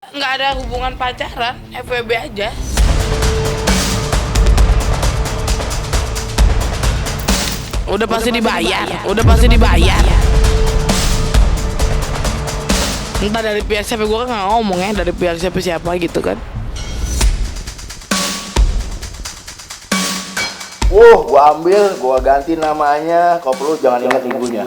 Nggak ada hubungan pacaran, FWB aja. Udah pasti dibayar. Entah dari pihak siapa, gue kan nggak ngomong ya dari pihak siapa gitu kan. Gua ambil, gua ganti namanya. Kau perlu jangan ingat ibunya.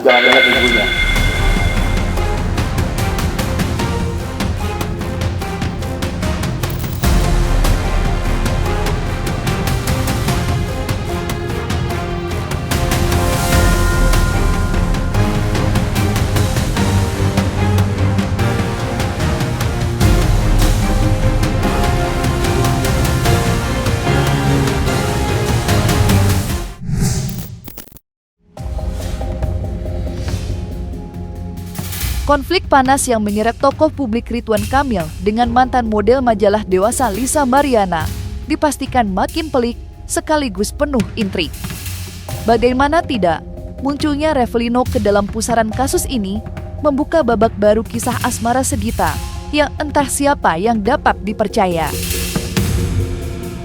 Konflik panas yang menyeret tokoh publik Ridwan Kamil dengan mantan model majalah dewasa Lisa Mariana dipastikan makin pelik sekaligus penuh intrik. Bagaimana tidak, munculnya Revelino ke dalam pusaran kasus ini membuka babak baru kisah asmara Segita yang entah siapa yang dapat dipercaya.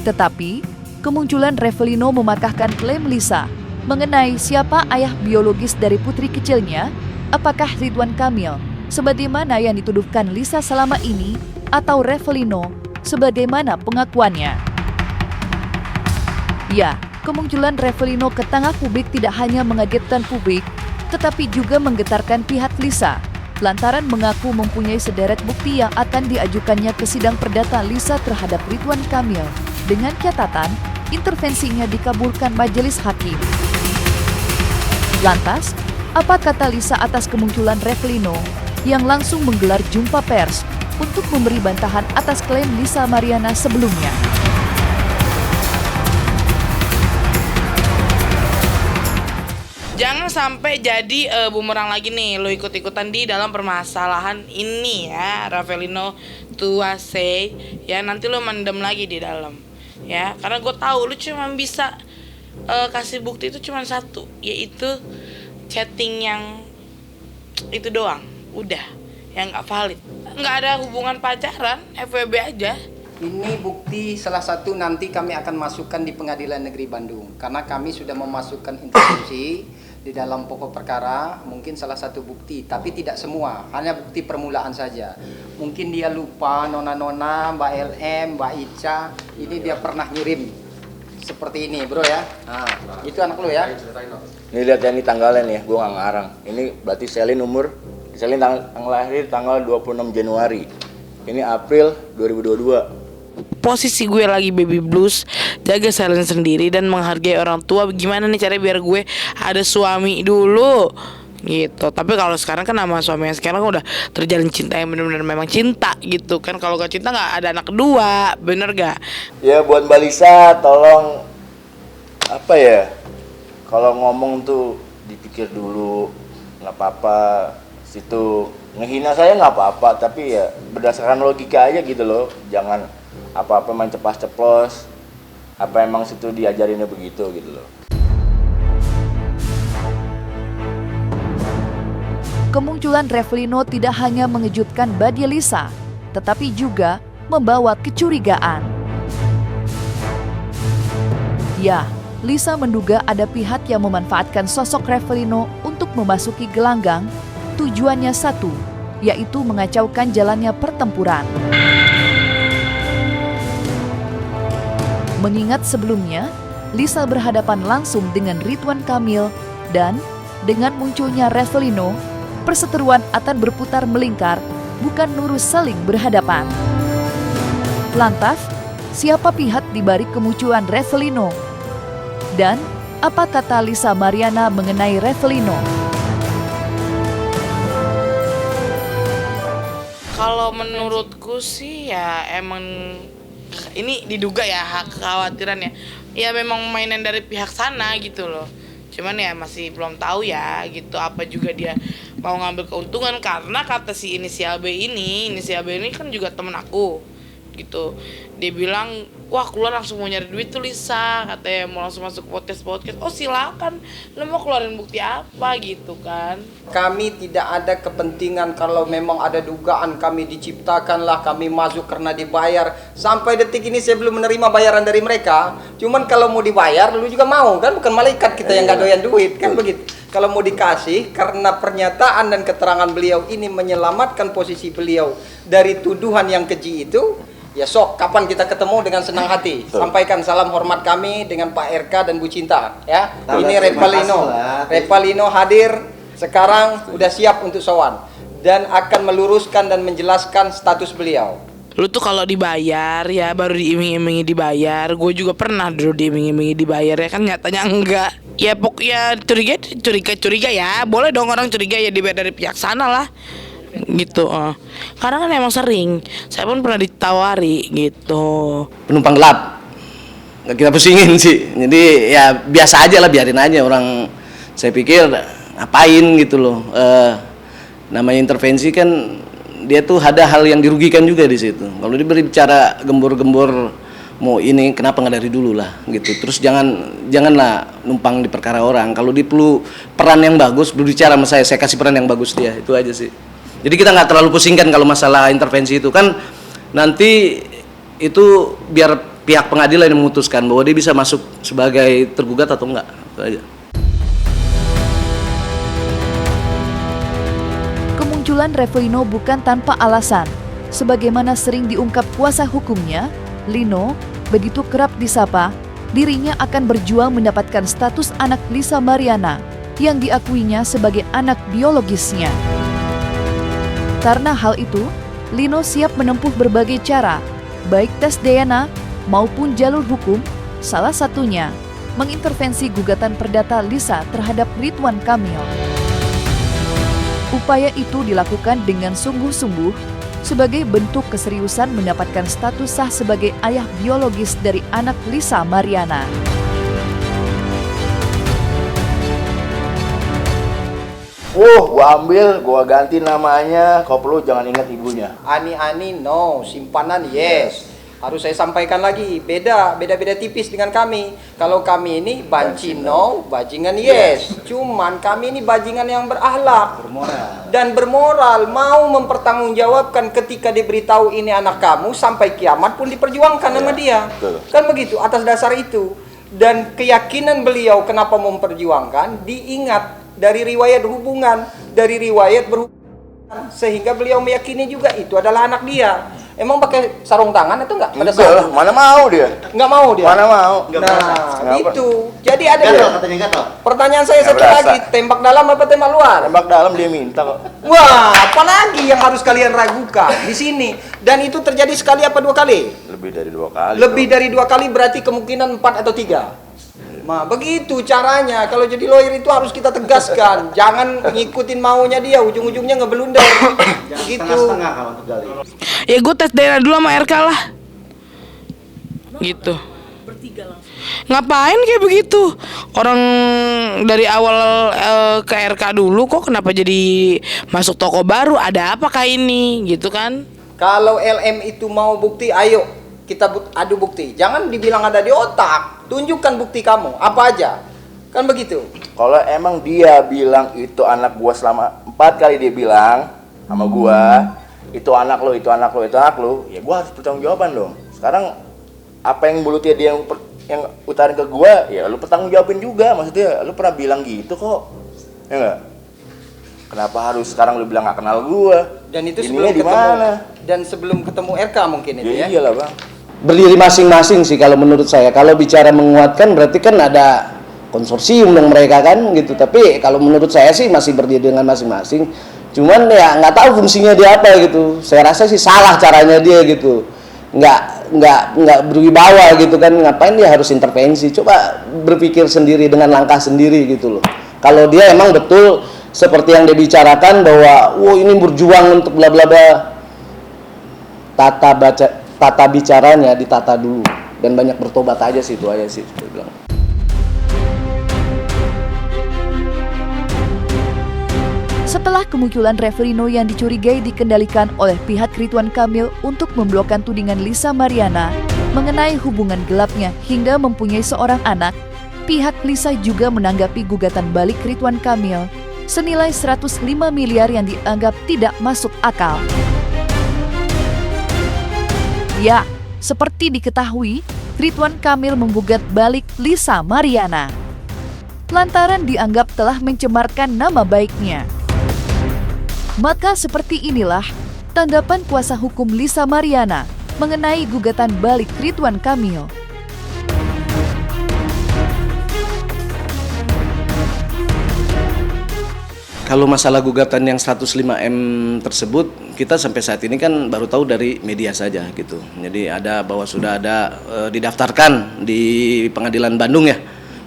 Tetapi, kemunculan Revelino mematahkan klaim Lisa mengenai siapa ayah biologis dari putri kecilnya. Apakah Ridwan Kamil sebagaimana yang dituduhkan Lisa selama ini atau Revelino sebagaimana pengakuannya? Ya, kemunculan Revelino ke tengah publik tidak hanya mengagetkan publik, tetapi juga menggetarkan pihak Lisa lantaran mengaku mempunyai sederet bukti yang akan diajukannya ke sidang perdata Lisa terhadap Ridwan Kamil dengan catatan intervensinya dikabulkan majelis hakim. Lantas, apa kata Lisa atas kemunculan Revelino yang langsung menggelar jumpa pers untuk memberi bantahan atas klaim Lisa Mariana sebelumnya? Jangan sampai jadi bumerang lagi nih, lo ikut-ikutan di dalam permasalahan ini ya, Revelino Tuase, ya nanti lo mendem lagi di dalam, ya karena gue tahu lo cuma bisa kasih bukti itu cuma satu, yaitu chatting yang itu doang, udah, yang nggak valid, nggak ada hubungan pacaran, FWB aja. Ini bukti salah satu nanti kami akan masukkan di Pengadilan Negeri Bandung karena kami sudah memasukkan intervensi di dalam pokok perkara, mungkin salah satu bukti, tapi tidak semua, hanya bukti permulaan saja. Mungkin dia lupa nona-nona, Mbak LM, Mbak Ica, ini dia pernah ngirim seperti ini bro ya. Nah, itu anak lu ya. Ini lihat ya, ini tanggalnya nih ya, gua nggak ngarang. Ini berarti Selin tanggal lahir tanggal 26 Januari. Ini April 2022. Posisi gue lagi baby blues, jaga silent sendiri dan menghargai orang tua. Gimana nih caranya biar gue ada suami dulu gitu. Tapi kalau sekarang kan sama suami yang sekarang udah terjalin cinta yang benar-benar memang cinta gitu kan. Kalau gak cinta nggak ada anak kedua, bener gak? Ya buat Mbak Lisa, tolong apa ya? Kalau ngomong tuh dipikir dulu, nggak apa-apa. Situ ngehina saya nggak apa-apa, tapi ya berdasarkan logika aja gitu loh. Jangan apa-apa main ceplas-ceplos. Apa emang situ diajarinnya begitu gitu loh. Kemunculan Revelino tidak hanya mengejutkan Badia Lisa, tetapi juga membawa kecurigaan. Ya, Lisa menduga ada pihak yang memanfaatkan sosok Revelino untuk memasuki gelanggang. Tujuannya satu, yaitu mengacaukan jalannya pertempuran. Mengingat sebelumnya, Lisa berhadapan langsung dengan Ridwan Kamil dan dengan munculnya Revelino, perseteruan akan berputar melingkar, bukan lurus saling berhadapan. Lantas, siapa pihak di balik kemunculan Revelino? Dan apa kata Lisa Mariana mengenai Revelino? Kalau menurutku sih ya emang ini diduga ya kekhawatiran ya. Ya memang mainan dari pihak sana gitu loh. Cuman ya masih belum tahu ya gitu apa juga dia mau ngambil keuntungan karena kata si inisial B ini kan juga temen aku gitu. Dia bilang wah keluar langsung mau nyari duit tuh Lisa, katanya mau langsung masuk podcast. Oh silakan, lo mau keluarin bukti apa gitu kan. Kami tidak ada kepentingan kalau memang ada dugaan kami diciptakanlah, kami masuk karena dibayar. Sampai detik ini saya belum menerima bayaran dari mereka. Cuman kalau mau dibayar, lu juga mau kan? Bukan malaikat kita yang gak doyan duit kan begitu. Kalau mau dikasih, karena pernyataan dan keterangan beliau ini menyelamatkan posisi beliau dari tuduhan yang keji itu, ya sok, kapan kita ketemu dengan senang hati. Sampaikan salam hormat kami dengan Pak RK dan Bu Cinta. Ya, ini Revalino hadir sekarang, udah siap untuk sowan dan akan meluruskan dan menjelaskan status beliau. Lu tuh kalau dibayar ya baru diiming-imingi dibayar. Gue juga pernah dulu diiming-imingi dibayar ya kan, nyatanya enggak. Ya pokoknya curiga ya. Boleh dong orang curiga ya, dibayar dari pihak sana lah. Gitu. Karena kan emang sering. Saya pun pernah ditawari gitu. Penumpang gelap nggak kita pusingin sih, jadi ya biasa aja lah, biarin aja orang. Saya pikir ngapain gitu loh, namanya intervensi kan, dia tuh ada hal yang dirugikan juga di situ. Kalau dia berbicara gembor-gembor mau ini, kenapa nggak dari dulu lah gitu. Terus janganlah numpang di perkara orang. Kalau dia perlu peran yang bagus, berbicara sama saya kasih peran yang bagus dia, itu aja sih. Jadi kita nggak terlalu pusingkan kalau masalah intervensi itu kan, nanti itu biar pihak pengadilan yang memutuskan bahwa dia bisa masuk sebagai tergugat atau enggak, itu aja. Kemunculan Revalino bukan tanpa alasan. Sebagaimana sering diungkap kuasa hukumnya, Lino begitu kerap disapa, dirinya akan berjuang mendapatkan status anak Lisa Mariana yang diakuinya sebagai anak biologisnya. Karena hal itu, Lino siap menempuh berbagai cara, baik tes DNA maupun jalur hukum, salah satunya mengintervensi gugatan perdata Lisa terhadap Ridwan Kamil. Upaya itu dilakukan dengan sungguh-sungguh sebagai bentuk keseriusan mendapatkan status sah sebagai ayah biologis dari anak Lisa Mariana. Gua ambil, gua ganti namanya. Kau perlu jangan ingat ibunya. Ani no, simpanan yes. Harus saya sampaikan lagi, beda tipis dengan kami. Kalau kami ini banci no, bajingan yes. Cuman kami ini bajingan yang berakhlak dan bermoral, mau mempertanggungjawabkan ketika diberitahu ini anak kamu, sampai kiamat pun diperjuangkan sama dia. Kan begitu, atas dasar itu. Dan keyakinan beliau kenapa memperjuangkan, diingat dari riwayat hubungan, sehingga beliau meyakini juga itu adalah anak dia. Emang pakai sarung tangan atau enggak? Pada saat itu? Mana mau dia? Enggak mau dia. Mana mau? Nah, itu. Jadi ada gatal. pertanyaan saya satu lagi, tembak dalam apa tembak luar? Tembak dalam dia minta kok. Wah, apalagi yang harus kalian ragukan di sini? Dan itu terjadi sekali apa 2 kali? Lebih dari 2 kali. Lebih dari 2 kali berarti kemungkinan 4 atau 3. Nah, begitu caranya. Kalau jadi lawyer itu harus kita tegaskan. Jangan ngikutin maunya dia, ujung-ujungnya ngeblunder. Gitu. Setengah kalau untuk gali. Ya gue tes DNA dulu sama RK lah. Gitu. Ngapain kayak begitu? Orang dari awal ke RK dulu, kok kenapa jadi masuk toko baru? Ada apakah ini? Gitu kan? Kalau LM itu mau bukti, ayo kita adu bukti. Jangan dibilang ada di otak. Tunjukkan bukti kamu, apa aja. Kan begitu. Kalau emang dia bilang itu anak gua, selama 4 kali dia bilang sama gua, itu anak lo, ya gua harus bertanggung jawaban dong. Sekarang apa yang mulutnya dia yang utarin ke gua, ya lu bertanggung jawabin juga. Maksudnya lu pernah bilang gitu kok. Ya enggak? Kenapa harus sekarang lu bilang gak kenal gua? Dan itu Ininya sebelum ketemu dimana? dan sebelum ketemu RK mungkin itu ya. Iyalah, Bang. Berdiri masing-masing sih kalau menurut saya. Kalau bicara menguatkan berarti kan ada konsorsium dong mereka kan gitu. Tapi kalau menurut saya sih masih berdiri dengan masing-masing. Cuman ya nggak tahu fungsinya dia apa gitu. Saya rasa sih salah caranya dia gitu. Nggak berwibawa gitu kan. Ngapain dia harus intervensi? Coba berpikir sendiri dengan langkah sendiri gitu loh. Kalau dia emang betul seperti yang dia bicarakan bahwa ini berjuang untuk bla bla bla, tata bicaranya ditata dulu dan banyak bertobat aja sih, itu aja sih saya bilang. Setelah kemunculan Revalino yang dicurigai dikendalikan oleh pihak Ridwan Kamil untuk memblokkan tudingan Lisa Mariana, mengenai hubungan gelapnya hingga mempunyai seorang anak, pihak Lisa juga menanggapi gugatan balik Ridwan Kamil senilai 105 miliar yang dianggap tidak masuk akal. Ya, seperti diketahui, Ridwan Kamil menggugat balik Lisa Mariana lantaran dianggap telah mencemarkan nama baiknya. Maka seperti inilah tanggapan kuasa hukum Lisa Mariana mengenai gugatan balik Ridwan Kamil. Kalau masalah gugatan yang 105M tersebut, kita sampai saat ini kan baru tahu dari media saja gitu. Jadi ada bahwa sudah ada didaftarkan di Pengadilan Bandung ya.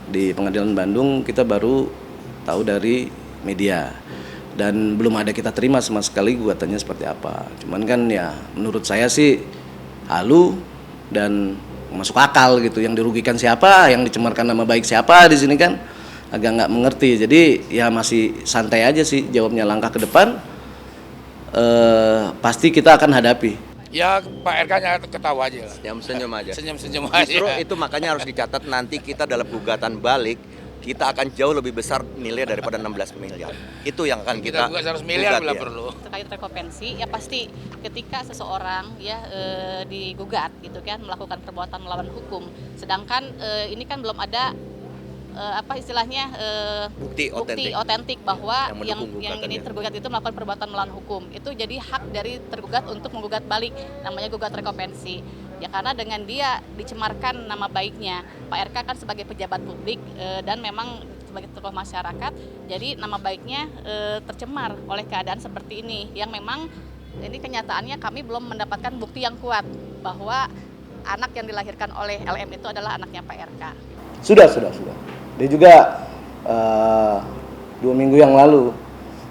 Di Pengadilan Bandung kita baru tahu dari media. Dan belum ada kita terima sama sekali gugatannya seperti apa. Cuman kan ya menurut saya sih halu dan masuk akal gitu. Yang dirugikan siapa, yang dicemarkan nama baik siapa di sini kan agak nggak mengerti. Jadi ya masih santai aja sih jawabnya, langkah ke depan pasti kita akan hadapi. Ya Pak RK-nya ketawa aja lah. Senyum-senyum aja. Senyum-senyum aja. Justru itu makanya harus dicatat nanti kita dalam gugatan balik kita akan jauh lebih besar nilai daripada 16 miliar. Itu yang akan Kita juga 100 miliar bila perlu. Terkait rekompensi, ya pasti ketika seseorang ya digugat gitu kan melakukan perbuatan melawan hukum, sedangkan ini kan belum ada bukti otentik bahwa yang yang ini gugatannya. tergugat itu melakukan perbuatan melawan hukum. Itu jadi hak dari tergugat untuk menggugat balik, namanya gugat rekompensi. Ya karena dengan dia dicemarkan nama baiknya, Pak RK kan sebagai pejabat publik dan memang sebagai tokoh masyarakat, jadi nama baiknya tercemar oleh keadaan seperti ini. Yang memang ini kenyataannya kami belum mendapatkan bukti yang kuat bahwa anak yang dilahirkan oleh LM itu adalah anaknya Pak RK. Sudah. Dia juga 2 minggu yang lalu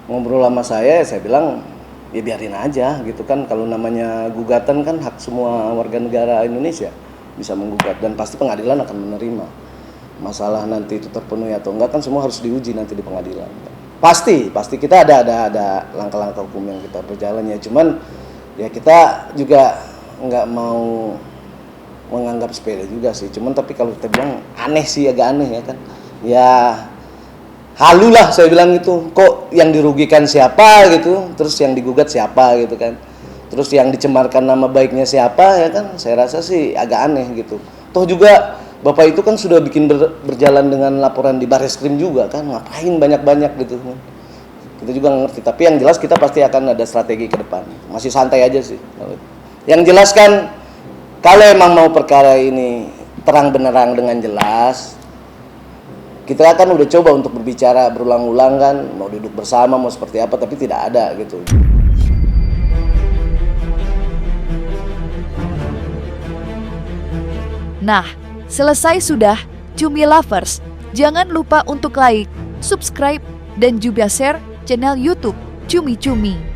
ngobrol sama saya bilang ya biarin aja gitu kan, kalau namanya gugatan kan hak semua warga negara Indonesia bisa menggugat dan pasti pengadilan akan menerima. Masalah nanti itu terpenuhi atau enggak kan semua harus diuji nanti di pengadilan. Pasti kita ada langkah-langkah hukum yang kita berjalan ya, cuman ya kita juga nggak mau menganggap sepele juga sih, cuman tapi kalau kita bilang aneh sih, agak aneh ya kan, ya halu lah saya bilang gitu, kok yang dirugikan siapa gitu, terus yang digugat siapa gitu kan, terus yang dicemarkan nama baiknya siapa ya kan, saya rasa sih agak aneh gitu. Toh juga Bapak itu kan sudah bikin berjalan dengan laporan di Barreskrim juga kan, ngapain banyak-banyak gitu kan, kita juga ngerti, tapi yang jelas kita pasti akan ada strategi ke depan, masih santai aja sih. Yang jelas kan kalau emang mau perkara ini terang benerang dengan jelas, kita kan udah coba untuk berbicara berulang-ulang kan, mau duduk bersama, mau seperti apa, tapi tidak ada gitu. Nah, selesai sudah, Cumi Lovers. Jangan lupa untuk like, subscribe, dan juga share channel YouTube Cumi Cumi.